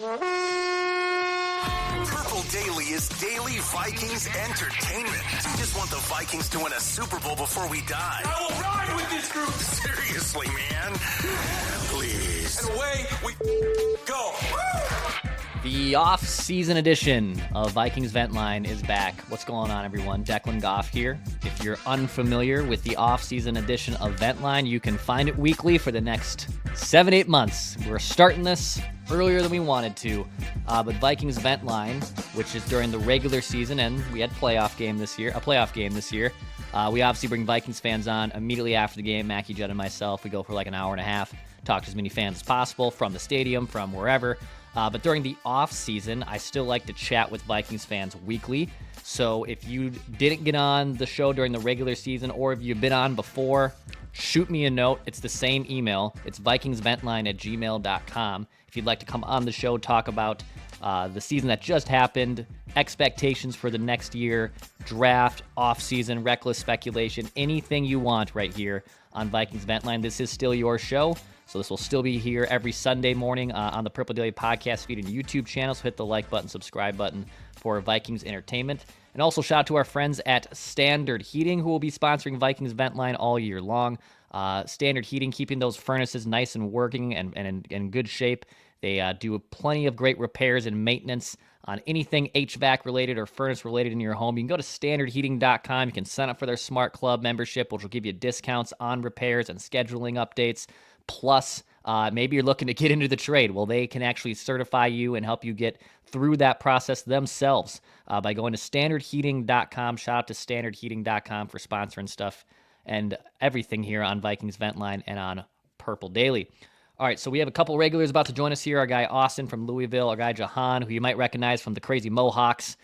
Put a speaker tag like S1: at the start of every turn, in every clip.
S1: Purple Daily is daily Vikings entertainment. We just want the Vikings to win a Super Bowl before we die.
S2: I will ride with this group.
S1: Seriously, man. Please.
S2: And away we go.
S3: The off-season edition of Vikings Vent Line is back. What's going on, everyone? Declan Goff here. If you're unfamiliar with the off-season edition of Vent Line, you can find it weekly for the next 7-8 months. We're starting this earlier than we wanted to, but Vikings Vent Line, which is during the regular season, and we had a playoff game this year. We obviously bring Vikings fans on immediately after the game. Mackie, Judd, and myself, we go for like an hour and a half, talk to as many fans as possible from the stadium, from wherever. But during the off season, I still like to chat with Vikings fans weekly. So if you didn't get on the show during the regular season, or if you've been on before, shoot me a note. It's the same email. It's vikingsventline@gmail.com. If you'd like to come on the show, talk about the season that just happened, expectations for the next year, draft, off-season, reckless speculation, anything you want right here on Vikings Vent Line. This is still your show, so this will still be here every Sunday morning on the Purple Daily podcast feed and YouTube channel, so hit the like button, subscribe button for Vikings Entertainment. And also shout out to our friends at Standard Heating, who will be sponsoring Vikings Vent Line all year long. Standard Heating, keeping those furnaces nice and working and in good shape. They do plenty of great repairs and maintenance on anything HVAC related or furnace related in your home. You can go to standardheating.com. You can sign up for their Smart Club membership, which will give you discounts on repairs and scheduling updates. Plus, maybe you're looking to get into the trade. Well, they can actually certify you and help you get through that process themselves by going to standardheating.com. Shout out to standardheating.com for sponsoring stuff and everything here on Vikings Vent Line and on Purple Daily. All right, so we have a couple regulars about to join us here. Our guy Austin from Louisville, our guy Jahan, who you might recognize from the crazy Mohawks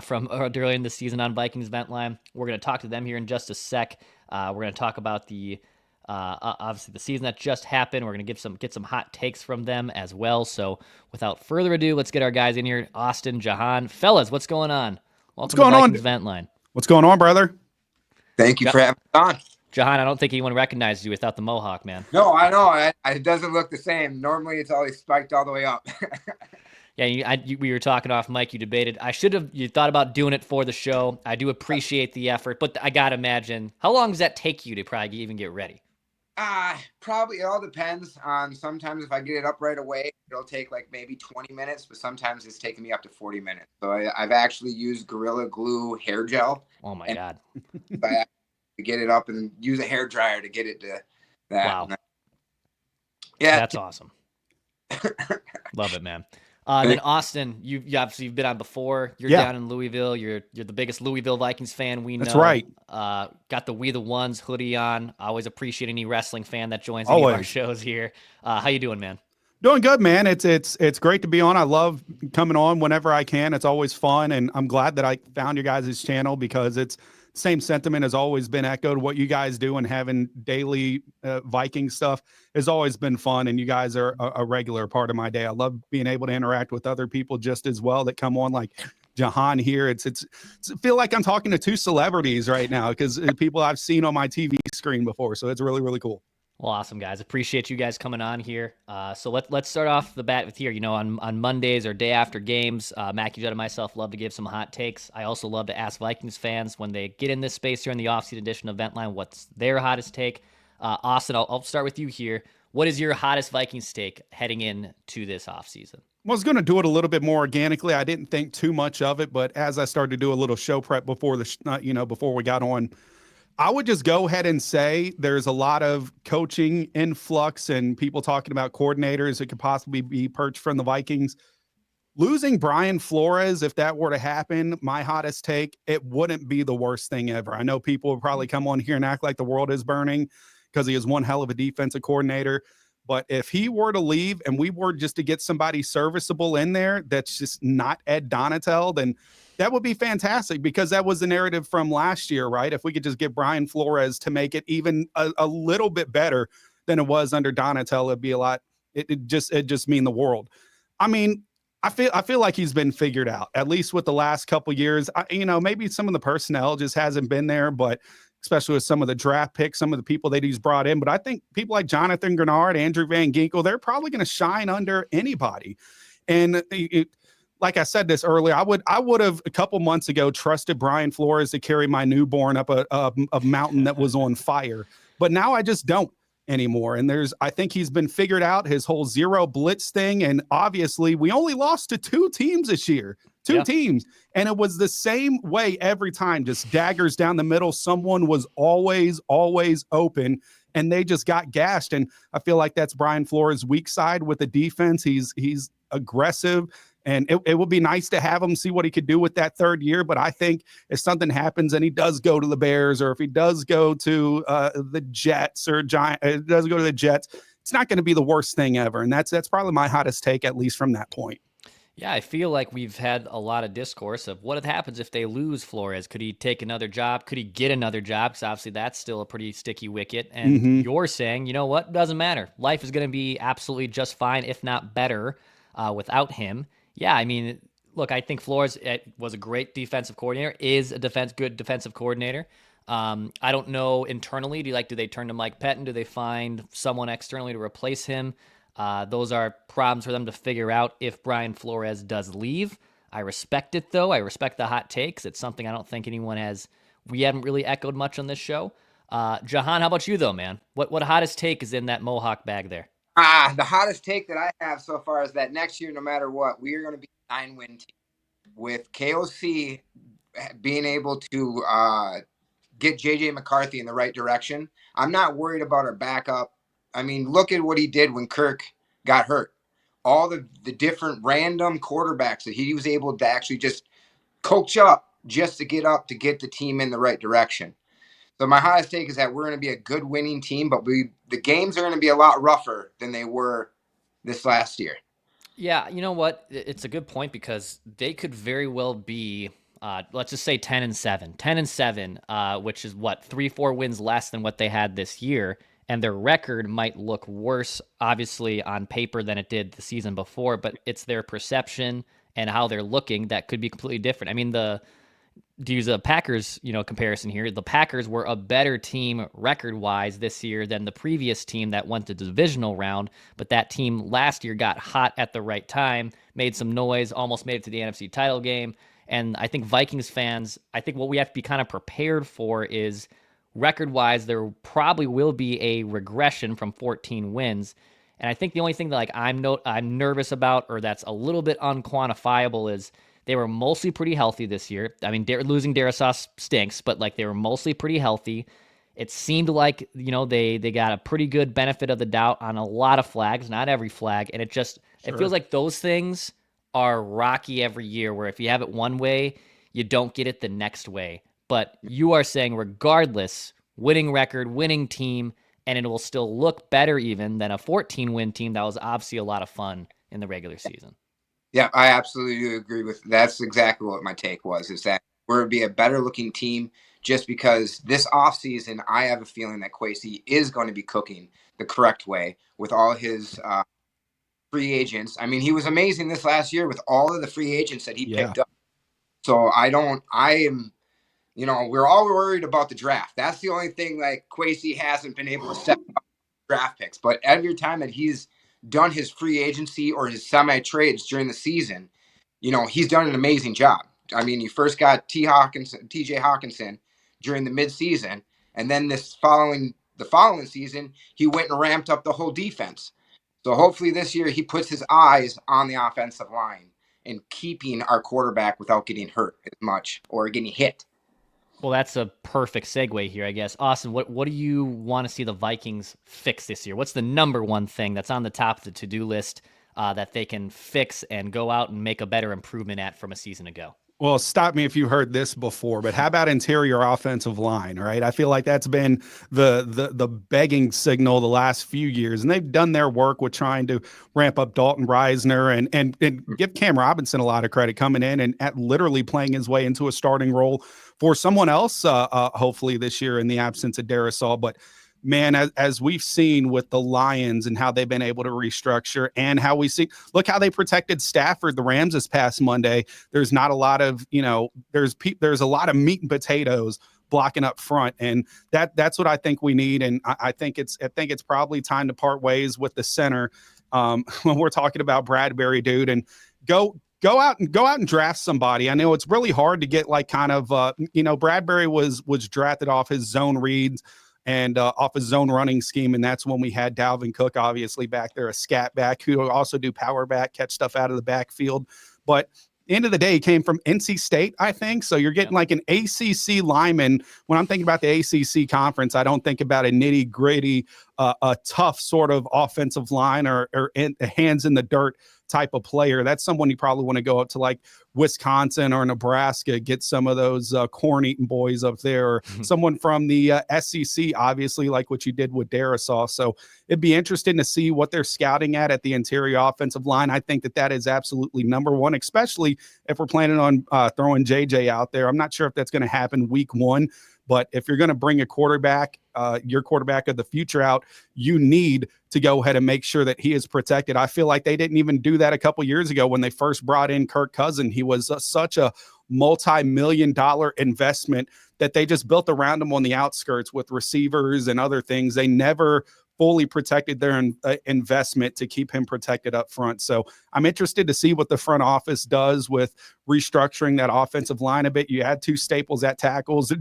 S3: from earlier in the season on Vikings Vent Line. We're going to talk to them here in just a sec. We're going to talk about the obviously the season that just happened. We're going to get some hot takes from them as well. So without further ado, let's get our guys in here. Austin, Jahan, fellas, what's going on? Welcome to Vikings Vent Line.
S4: What's going on, brother?
S5: Thank you for having me on.
S3: Jahan, I don't think anyone recognized you without the Mohawk, man.
S5: No, I know. It doesn't look the same. Normally, it's always spiked all the way up.
S3: Yeah, we were talking off mic. You debated. You thought about doing it for the show. I do appreciate the effort, but I got to imagine, how long does that take you to probably even get ready?
S5: Probably it all depends on, sometimes if I get it up right away, it'll take like maybe 20 minutes, but sometimes it's taking me up to 40 minutes. So I've actually used Gorilla Glue hair gel.
S3: Oh my God.
S5: To get it up and use a hair dryer to get it to that.
S3: Wow.
S5: Yeah.
S3: That's awesome. Love it, man. Then Austin, you've been on before. You're down in Louisville. You're the biggest Louisville Vikings fan we know.
S4: That's right.
S3: Got the We the Ones hoodie on. I always appreciate any wrestling fan that joins any of our shows here. How you doing, man?
S4: Doing good, man. It's great to be on. I love coming on whenever I can. It's always fun, and I'm glad that I found your guys' channel because it's same sentiment has always been echoed. What you guys do and having daily Viking stuff has always been fun, and you guys are a regular part of my day. I love being able to interact with other people just as well that come on, like Jahan here. It's I feel like I'm talking to two celebrities right now because people I've seen on my TV screen before. So it's really, really cool.
S3: Well, awesome, guys. Appreciate you guys coming on here. So let's start off the bat with here. You know, on Mondays or day after games, Mackie, Judd, and myself love to give some hot takes. I also love to ask Vikings fans when they get in this space here in the offseason edition of Vent Line, what's their hottest take. Austin, I'll start with you here. What is your hottest Vikings take heading into this offseason?
S4: I was going to do it a little bit more organically. I didn't think too much of it, but as I started to do a little show prep before before we got on, I would just go ahead and say there's a lot of coaching influx and people talking about coordinators that could possibly be perched from the Vikings. Losing Brian Flores, if that were to happen, my hottest take, it wouldn't be the worst thing ever. I know people would probably come on here and act like the world is burning because he is one hell of a defensive coordinator. But if he were to leave and we were just to get somebody serviceable in there that's just not Ed Donatel, then that would be fantastic because that was the narrative from last year, right? If we could just get Brian Flores to make it even a little bit better than it was under Donatel, it'd be a lot. It just mean the world. I mean, I feel like he's been figured out, at least with the last couple of years. Maybe some of the personnel just hasn't been there, but especially with some of the draft picks, some of the people that he's brought in. But I think people like Jonathan Grenard, Andrew Van Ginkel, they're probably going to shine under anybody. And like I said this earlier, I would have a couple months ago trusted Brian Flores to carry my newborn up a mountain that was on fire, but now I just don't anymore. And I think he's been figured out, his whole zero blitz thing. And obviously we only lost to 2 teams this year, two teams. And it was the same way every time, just daggers down the middle. Someone was always open and they just got gashed. And I feel like that's Brian Flores' weak side with the defense. He's aggressive. And it would be nice to have him see what he could do with that 3rd year. But I think if something happens and he does go to the Bears, or if he does go to the Jets or does go to the Jets, it's not going to be the worst thing ever. And that's probably my hottest take, at least from that point.
S3: Yeah, I feel like we've had a lot of discourse of what happens if they lose Flores. Could he take another job? Could he get another job? Because obviously that's still a pretty sticky wicket. And you're saying, you know what? Doesn't matter. Life is going to be absolutely just fine, if not better, without him. Yeah, I mean, look, I think Flores was a great defensive coordinator, is a good defensive coordinator. I don't know internally. Do they turn to Mike Pettin? Do they find someone externally to replace him? Those are problems for them to figure out if Brian Flores does leave. I respect it, though. I respect the hot takes. It's something I don't think we haven't really echoed much on this show. Jahan, how about you, though, man? What hottest take is in that Mohawk bag there?
S5: The hottest take that I have so far is that next year, no matter what, we are going to be a 9-win team with KOC being able to get JJ McCarthy in the right direction. I'm not worried about our backup. I mean, look at what he did when Kirk got hurt. All the different random quarterbacks that he was able to actually just coach up just to get the team in the right direction. So my hottest take is that we're going to be a good winning team, but the games are going to be a lot rougher than they were this last year.
S3: Yeah, you know what? It's a good point because they could very well be, let's just say 10-7. 10-7, which is 3-4 wins less than what they had this year. And their record might look worse, obviously, on paper than it did the season before, but it's their perception and how they're looking that could be completely different. I mean, to use a Packers, comparison here, the Packers were a better team record-wise this year than the previous team that went to the divisional round, but that team last year got hot at the right time, made some noise, almost made it to the NFC title game, and I think Vikings fans, what we have to be kind of prepared for is record-wise, there probably will be a regression from 14 wins, and I think the only thing that I'm nervous about, or that's a little bit unquantifiable, is they were mostly pretty healthy this year. I mean, losing Darisaw stinks, but they were mostly pretty healthy. It seemed like, they got a pretty good benefit of the doubt on a lot of flags, not every flag. And it feels like those things are rocky every year, where if you have it one way, you don't get it the next way. But you are saying regardless, winning record, winning team, and it will still look better even than a 14-win team that was obviously a lot of fun in the regular season.
S5: Yeah, I absolutely agree with that's exactly what my take was, is that we're going to be a better looking team just because this offseason, I have a feeling that Kwesi is going to be cooking the correct way with all his free agents. I mean, he was amazing this last year with all of the free agents that he picked up. So we're all worried about the draft. That's the only thing Kwesi hasn't been able to step up draft picks. But every time that he's done his free agency or his semi-trades during the season, he's done an amazing job. I mean, you first got TJ Hawkinson during the midseason, and then the following season, he went and ramped up the whole defense. So hopefully this year he puts his eyes on the offensive line and keeping our quarterback without getting hurt as much or getting hit.
S3: Well, that's a perfect segue here, I guess. Austin, what do you want to see the Vikings fix this year? What's the number one thing that's on the top of the to-do list that they can fix and go out and make a better improvement at from a season ago?
S4: Well, stop me if you heard this before, but how about interior offensive line, right? I feel like that's been the begging signal the last few years, and they've done their work with trying to ramp up Dalton Reisner and give Cam Robinson a lot of credit coming in and at literally playing his way into a starting role for someone else, hopefully this year in the absence of Darisaw. But man, as we've seen with the Lions and how they've been able to restructure and how look how they protected Stafford, the Rams this past Monday. There's not a lot of, there's a lot of meat and potatoes blocking up front. And that's what I think we need. And I think it's probably time to part ways with the center. when we're talking about Bradbury, dude, and go out and draft somebody. I know it's really hard to get like kind of Bradbury was drafted off his zone reads and off his zone running scheme, and that's when we had Dalvin Cook obviously back there, a scat back who will also do power back, catch stuff out of the backfield. But end of the day, he came from NC State, I think. So you're getting like an ACC lineman. When I'm thinking about the ACC conference, I don't think about a nitty gritty, a tough sort of offensive line or hands in the dirt type of player. That's someone you probably want to go up to like Wisconsin or Nebraska, get some of those corn eating boys up there, or someone from the SEC, obviously, like what you did with Darisaw. So it'd be interesting to see what they're scouting at the interior offensive line. I think that is absolutely number one, especially if we're planning on throwing JJ out there. I'm not sure if that's going to happen week one, but if you're going to bring a quarterback, your quarterback of the future out, you need to go ahead and make sure that he is protected. I feel like they didn't even do that a couple years ago when they first brought in Kirk Cousins. He was such a multi-million-dollar investment that they just built around him on the outskirts with receivers and other things. They never fully protected their investment to keep him protected up front. So I'm interested to see what the front office does with restructuring that offensive line a bit. You had two staples at tackles.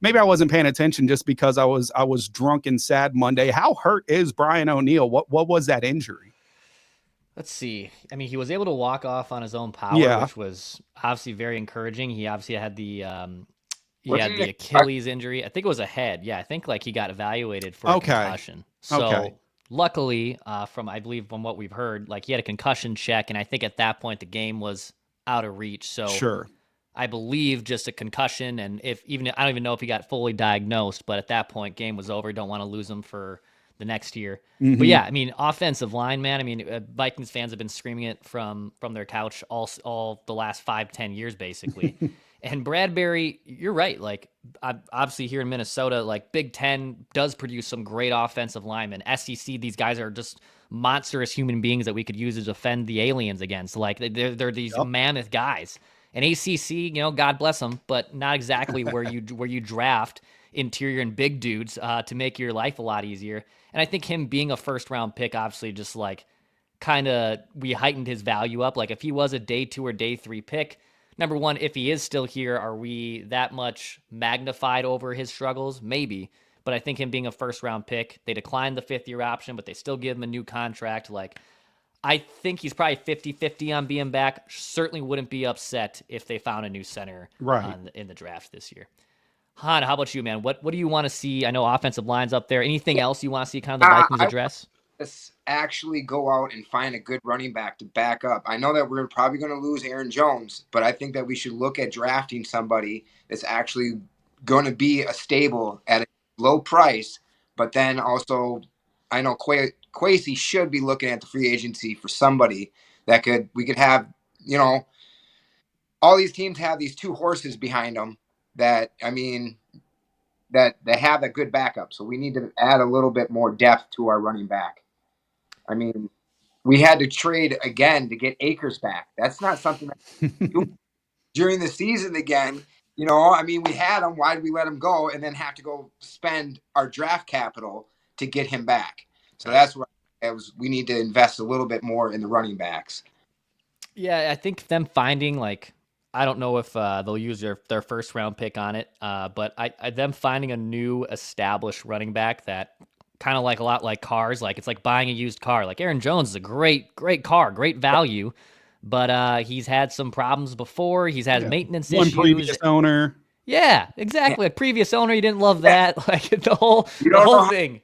S4: Maybe I wasn't paying attention just because I was drunk and sad Monday. How hurt is Brian O'Neill? What was that injury?
S3: Let's see. I mean, he was able to walk off on his own power, which was obviously very encouraging. He obviously had the Achilles injury. I think it was a head. Yeah, I think like he got evaluated for a concussion. So luckily, from what we've heard, like he had a concussion check, and I think at that point the game was out of reach. So
S4: sure,
S3: I believe just a concussion, and I don't even know if he got fully diagnosed, but at that point, game was over. Don't want to lose him for the next year. Mm-hmm. But yeah, I mean, offensive line, man. I mean, Vikings fans have been screaming it from their couch all the last 5-10 years, basically. And Bradbury, you're right. Like, obviously here in Minnesota, like Big Ten does produce some great offensive linemen. SEC, these guys are just monstrous human beings that we could use to defend the aliens against. Like, they're these mammoth guys. And ACC, God bless them, but not exactly where you draft interior and big dudes to make your life a lot easier. And I think him being a first-round pick, obviously, just like we heightened his value up. Like, if he was a day 2 or day 3 pick, number one, if he is still here, are we that much magnified over his struggles? Maybe. But I think him being a first-round pick, they declined the 5th-year option, but they still give him a new contract. Like, I think he's probably 50-50 on being back. Certainly wouldn't be upset if they found a new center in the draft this year. Han, how about you, man? What do you want to see? I know offensive line's up there. Anything else you want to see kind of the Vikings address?
S5: Let's actually go out and find a good running back to back up. I know that we're probably going to lose Aaron Jones, but I think that we should look at drafting somebody that's actually going to be a stable at a low price. But then also, I know Kwesi should be looking at the free agency for somebody that we could have, all these teams have these 2 horses behind them that they have a good backup. So we need to add a little bit more depth to our running back. I mean, we had to trade again to get Akers back. That's not something that during the season again. We had him. Why did we let him go and then have to go spend our draft capital to get him back? So that's where we need to invest a little bit more in the running backs.
S3: Yeah, I think them finding I don't know if they'll use their first round pick on it, but them finding a new established running back that kind of a lot like cars, like it's like buying a used car. Like Aaron Jones is a great car, great value, but he's had some problems before. He's had maintenance issues.
S4: One previous owner.
S3: Yeah, exactly. A previous owner, you didn't love that. Like the whole thing.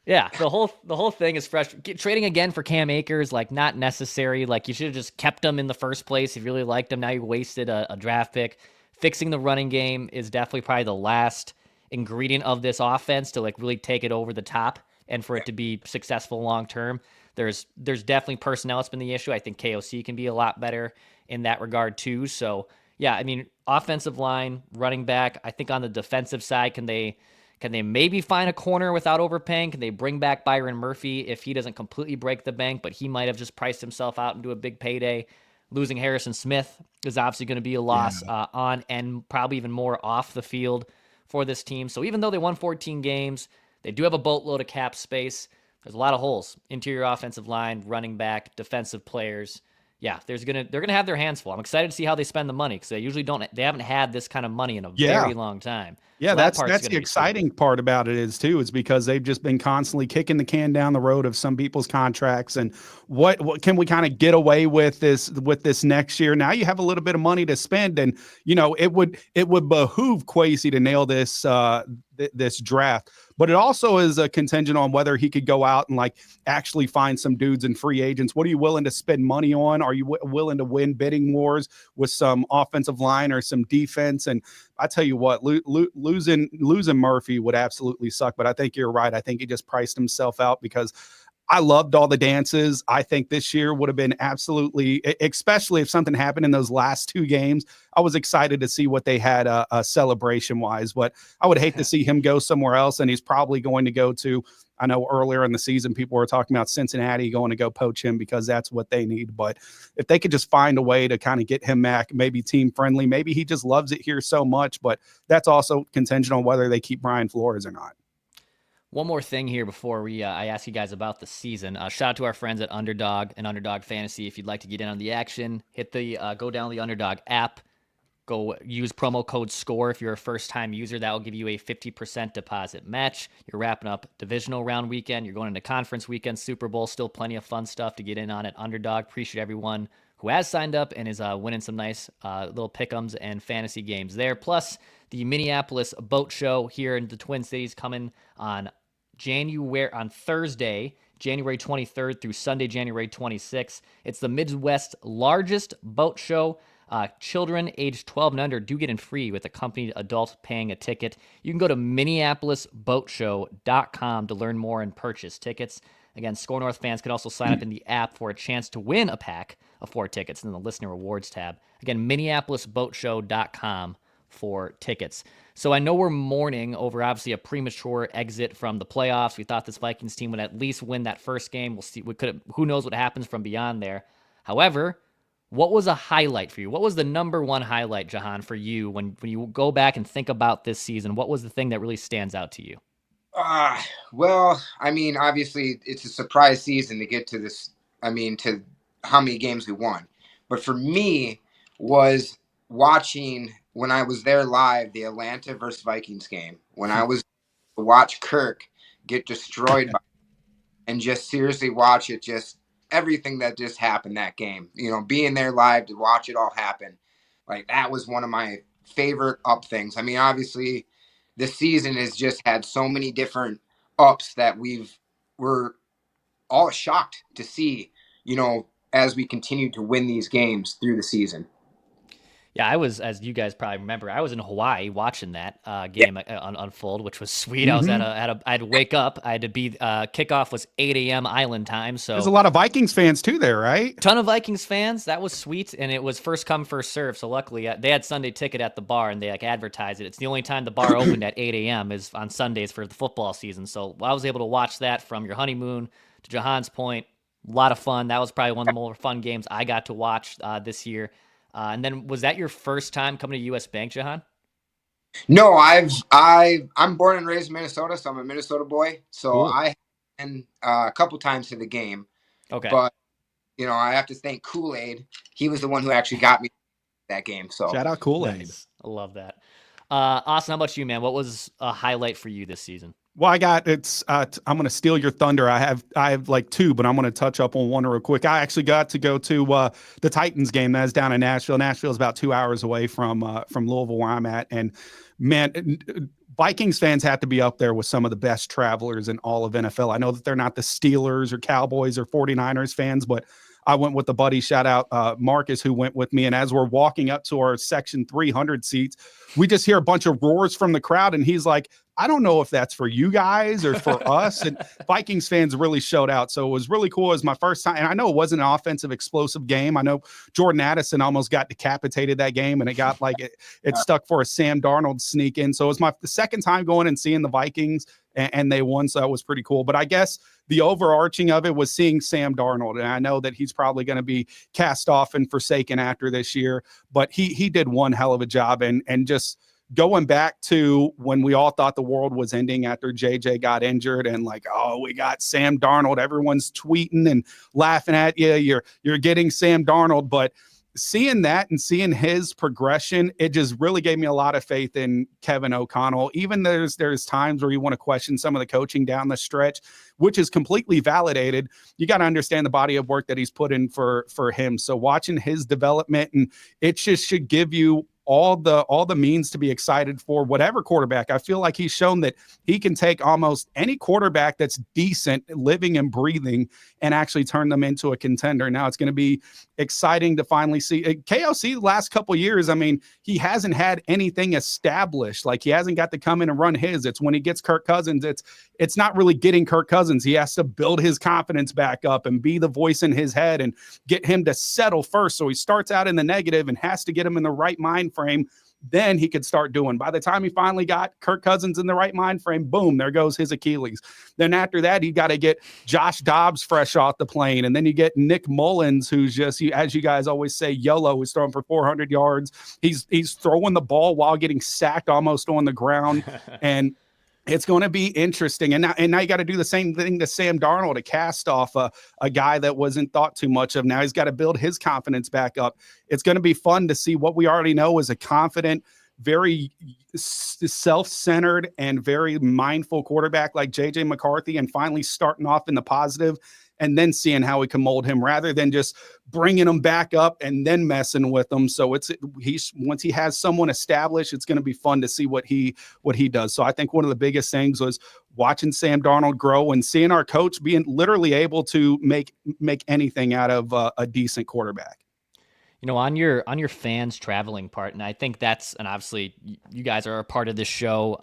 S3: Yeah, the whole thing is fresh. Trading again for Cam Akers, not necessary. Like you should have just kept him in the first place if you really liked him. Now you wasted a draft pick. Fixing the running game is definitely probably the last ingredient of this offense to really take it over the top and for it to be successful long term. There's definitely personnel that's been the issue. I think KOC can be a lot better in that regard too. So yeah, I mean, offensive line, running back. I think on the defensive side, can they maybe find a corner without overpaying? Can they bring back Byron Murphy if he doesn't completely break the bank, but he might have just priced himself out into a big payday? Losing Harrison Smith is obviously going to be a loss on and probably even more off the field for this team. So even though they won 14 games, they do have a boatload of cap space. There's a lot of holes. Interior offensive line, running back, defensive players. Yeah, they're gonna have their hands full. I'm excited to see how they spend the money because they haven't had this kind of money in a very long time.
S4: Yeah,
S3: So
S4: that's
S3: part's
S4: the
S3: gonna be sweet.
S4: exciting part about it is too, is because they've just been constantly kicking the can down the road of some people's contracts and what can we kind of get away with this next year? Now you have a little bit of money to spend, and it would behoove Kwesi to nail this draft. But it also is a contingent on whether he could go out and like actually find some dudes and free agents. What are you willing to spend money on? Are you willing to win bidding wars with some offensive line or some defense? And I tell you what, losing Murphy would absolutely suck. But I think you're right. I think he just priced himself out because I loved all the dances. I think this year would have been absolutely, especially if something happened in those last two games. I was excited to see what they had celebration wise, but I would hate to see him go somewhere else. And he's probably going to go to, I know earlier in the season, people were talking about Cincinnati going to go poach him because that's what they need. But if they could just find a way to kind of get him back, maybe team friendly, maybe he just loves it here so much, but that's also contingent on whether they keep Brian Flores or not.
S3: One more thing here before I ask you guys about the season. Shout out to our friends at Underdog and Underdog Fantasy. If you'd like to get in on the action, go down the Underdog app. Go use promo code SCORE if you're a first-time user. That will give you a 50% deposit match. You're wrapping up divisional round weekend. You're going into conference weekend, Super Bowl. Still plenty of fun stuff to get in on at Underdog. Appreciate everyone who has signed up and is winning some nice little pick'ems and fantasy games there. Plus, the Minneapolis Boat Show here in the Twin Cities coming on Thursday, January 23rd through Sunday, January 26th. It's the Midwest's largest boat show. Children aged 12 and under do get in free with accompanied adult paying a ticket. You can go to minneapolisboatshow.com to learn more and purchase tickets. Again, Score North fans can also sign up in the app for a chance to win a pack of 4 tickets in the listener rewards tab. Again, minneapolisboatshow.com for tickets. So I know we're mourning over obviously a premature exit from the playoffs. We thought this Vikings team would at least win that first game. We'll see. Who knows what happens from beyond there. However, what was a highlight for you? What was the number one highlight, Jahan, for you when you go back and think about this season? What was the thing that really stands out to you?
S5: Well, I mean, obviously it's a surprise season to get to this. I mean, to how many games we won. But for me was watching when I was there live, the Atlanta versus Vikings game, when I was to watch Kirk get destroyed and just seriously watch it, just everything that just happened that game, being there live to watch it all happen. Like that was one of my favorite up things. I mean, obviously this season has just had so many different ups that we're all shocked to see, as we continue to win these games through the season.
S3: Yeah, I was, as you guys probably remember, I was in Hawaii watching that game unfold, which was sweet. I was I had to wake up. I had to be kickoff was 8 a.m. Island time. So
S4: there's a lot of Vikings fans too there, right?
S3: Ton of Vikings fans. That was sweet, and it was first come first serve. So luckily, they had Sunday ticket at the bar, and they advertised it. It's the only time the bar opened at 8 a.m. is on Sundays for the football season. So I was able to watch that from your honeymoon to Jahan's point. A lot of fun. That was probably one of the more fun games I got to watch this year. And then was that your first time coming to US Bank, Jahan?
S5: No, I'm born and raised in Minnesota, so I'm a Minnesota boy. So cool. I have been a couple times to the game.
S3: Okay.
S5: But I have to thank Kool-Aid. He was the one who actually got me that game. So
S4: shout out Kool-Aid.
S3: Nice. I love that. Austin, how about you, man? What was a highlight for you this season?
S4: Well, I'm going to steal your thunder. I have like 2, but I'm going to touch up on one real quick. I actually got to go to the Titans game that's down in Nashville. Nashville is about 2 hours away from Louisville, where I'm at. And man, Vikings fans have to be up there with some of the best travelers in all of NFL. I know that they're not the Steelers or Cowboys or 49ers fans, but I went with the buddy, shout out Marcus, who went with me. And as we're walking up to our section 300 seats, we just hear a bunch of roars from the crowd. And he's like, I don't know if that's for you guys or for us. And Vikings fans really showed out. So it was really cool. It was my first time. And I know it wasn't an offensive explosive game. I know Jordan Addison almost got decapitated that game, and it got like it stuck for a Sam Darnold sneak in. So it was the second time going and seeing the Vikings, and they won. So that was pretty cool. But I guess the overarching of it was seeing Sam Darnold. And I know that he's probably going to be cast off and forsaken after this year, but he did one hell of a job. And just going back to when we all thought the world was ending after JJ got injured and like, oh, we got Sam Darnold. Everyone's tweeting and laughing at you. You're getting Sam Darnold. But seeing that and seeing his progression, it just really gave me a lot of faith in Kevin O'Connell. Even there's times where you want to question some of the coaching down the stretch, which is completely validated. You got to understand the body of work that he's put in for him. So watching his development, and it just should give you all the means to be excited for whatever quarterback. I feel like he's shown that he can take almost any quarterback that's decent, living and breathing, and actually turn them into a contender. Now it's going to be exciting to finally see KOC the last couple of years. I mean, he hasn't had anything established. Like, he hasn't got to come in and run his. It's when he gets Kirk Cousins, it's not really getting Kirk Cousins. He has to build his confidence back up and be the voice in his head and get him to settle first. So he starts out in the negative and has to get him in the right mind frame. Then he could start doing. By the time he finally got Kirk Cousins in the right mind frame, boom, there goes his Achilles. Then after that, he got to get Josh Dobbs fresh off the plane. And then you get Nick Mullins, who's just, as you guys always say, YOLO, who's throwing for 400 yards. He's throwing the ball while getting sacked almost on the ground. And it's going to be interesting. And now you got to do the same thing to Sam Darnold, to cast off a guy that wasn't thought too much of. Now he's got to build his confidence back up. It's going to be fun to see what we already know is a confident, very self-centered and very mindful quarterback like JJ McCarthy, and finally starting off in the positive and then seeing how we can mold him rather than just bringing him back up and then messing with him. So once he has someone established, it's going to be fun to see what he does. So I think one of the biggest things was watching Sam Darnold grow and seeing our coach being literally able to make anything out of a decent quarterback.
S3: You know, on your fans traveling part, and I think that's, and obviously you guys are a part of this show.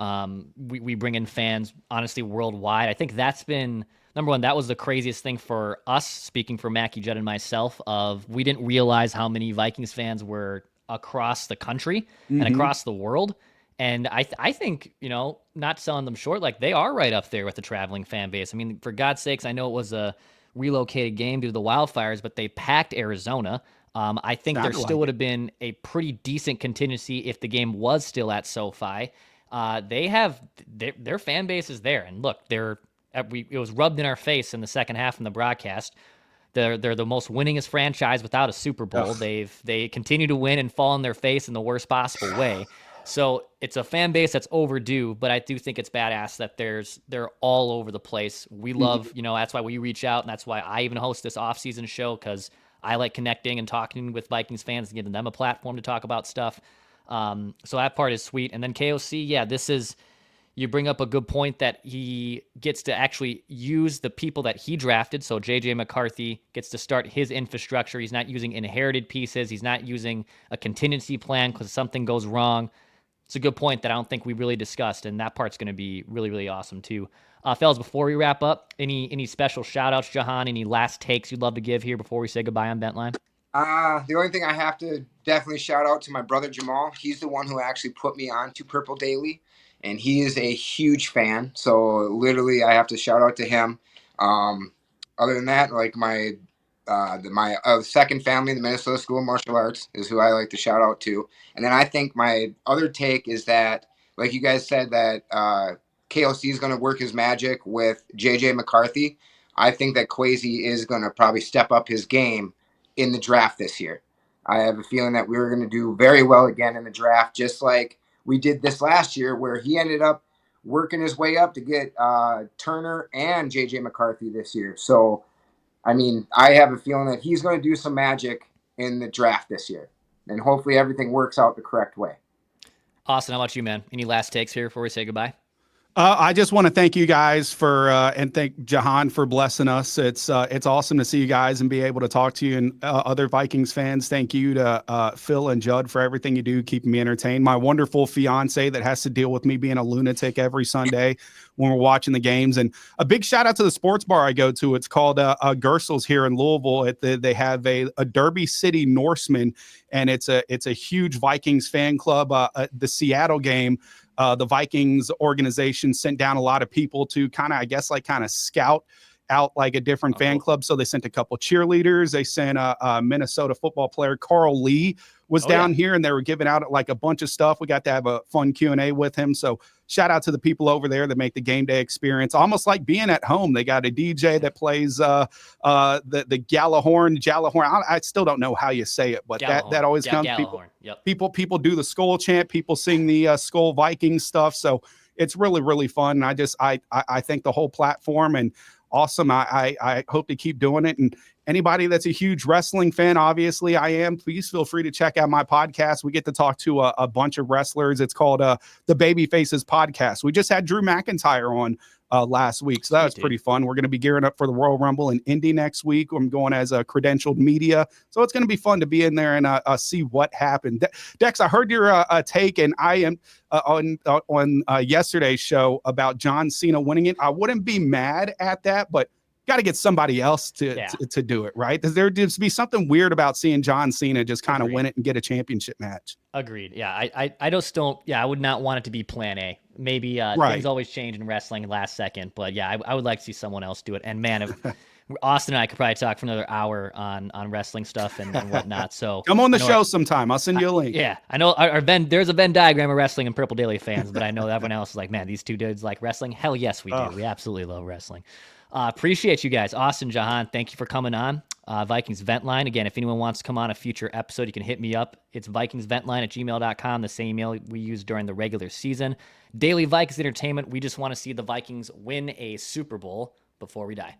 S3: We bring in fans, honestly, worldwide. I think that's been, number one, that was the craziest thing for us, speaking for Mackie, Judd, and myself, of we didn't realize how many Vikings fans were across the country and across the world. And I think, you know, not selling them short, like they are right up there with the traveling fan base. I mean, for God's sakes, I know it was a relocated game due to the wildfires, but they packed Arizona. I think there still would have been a pretty decent contingency if the game was still at SoFi. They have their fan base is there, and look, it was rubbed in our face in the second half in the broadcast. They're the most winningest franchise without a Super Bowl. They continue to win and fall on their face in the worst possible way. So it's a fan base that's overdue, but I do think it's badass that they're all over the place. We love, you know, that's why we reach out, and that's why I even host this off-season show, because I like connecting and talking with Vikings fans and giving them a platform to talk about stuff. So that part is sweet. And then KOC, yeah, you bring up a good point that he gets to actually use the people that he drafted. So JJ McCarthy gets to start his infrastructure. He's not using inherited pieces. He's not using a contingency plan because something goes wrong. It's a good point that I don't think we really discussed, and that part's going to be really, really awesome too. Fellas, before we wrap up, any special shout-outs, Jahan, any last takes you'd love to give here before we say goodbye on Vent Line?
S5: The only thing I have to definitely shout out to my brother Jamal. He's the one who actually put me on to Purple Daily, and he is a huge fan. So literally, I have to shout out to him. Other than that, like my second family, the Minnesota School of Martial Arts, is who I like to shout out to. And then I think my other take is that, like you guys said, that KOC is going to work his magic with JJ McCarthy. I think that Kwesi is going to probably step up his game in the draft this year. I have a feeling that we're going to do very well again in the draft, just like we did this last year, where he ended up working his way up to get Turner and JJ McCarthy this year. So, I mean, I have a feeling that he's going to do some magic in the draft this year, and hopefully everything works out the correct way.
S3: Austin, how about you, man? Any last takes here before we say goodbye?
S4: I just want to thank you guys for and thank Jahan for blessing us. It's awesome to see you guys and be able to talk to you and other Vikings fans. Thank you to Phil and Judd for everything you do, keeping me entertained. My wonderful fiance that has to deal with me being a lunatic every Sunday when we're watching the games. And a big shout out to the sports bar I go to. It's called Gersel's here in Louisville. They have a Derby City Norseman, and it's a huge Vikings fan club. The Seattle game, the Vikings organization sent down a lot of people to kind of scout out like a different fan club. So they sent a couple cheerleaders. They sent a Minnesota football player, Carl Lee, was down here, and they were giving out like a bunch of stuff. We got to have a fun Q&A with him. So shout out to the people over there that make the game day experience almost like being at home. They got a DJ that plays the Gallahorn. I still don't know how you say it, but that always comes. People do the Skull chant. People sing the Skull Vikings stuff. So it's really, really fun. I think the whole platform and awesome. I hope to keep doing it. And anybody that's a huge wrestling fan, obviously I am, please feel free to check out my podcast. We get to talk to a bunch of wrestlers. It's called the Baby Faces Podcast. We just had Drew McIntyre on last week. So that was pretty fun. We're going to be gearing up for the Royal Rumble in Indy next week. I'm going as a credentialed media. So it's going to be fun to be in there and see what happened. Dex, I heard your take, and I am on yesterday's show about John Cena winning it. I wouldn't be mad at that, but got to get somebody else to do it, right? There just be something weird about seeing John Cena just kind of win it and get a championship match.
S3: Agreed. Yeah, I just don't. Yeah, I would not want it to be Plan A. Maybe things always change in wrestling last second, but yeah, I would like to see someone else do it. And man, if Austin and I could probably talk for another hour on wrestling stuff and whatnot. So
S4: come on the show sometime. I'll send you a link.
S3: I know there's a Venn diagram of wrestling and Purple Daily fans, but I know everyone else is like, man, these two dudes like wrestling. Hell yes, we do. We absolutely love wrestling. Appreciate you guys. Austin, Jahan, thank you for coming on. Vikings Vent Line. Again, if anyone wants to come on a future episode, you can hit me up. It's vikingsventline@gmail.com, the same email we used during the regular season. Daily Vikings Entertainment. We just want to see the Vikings win a Super Bowl before we die.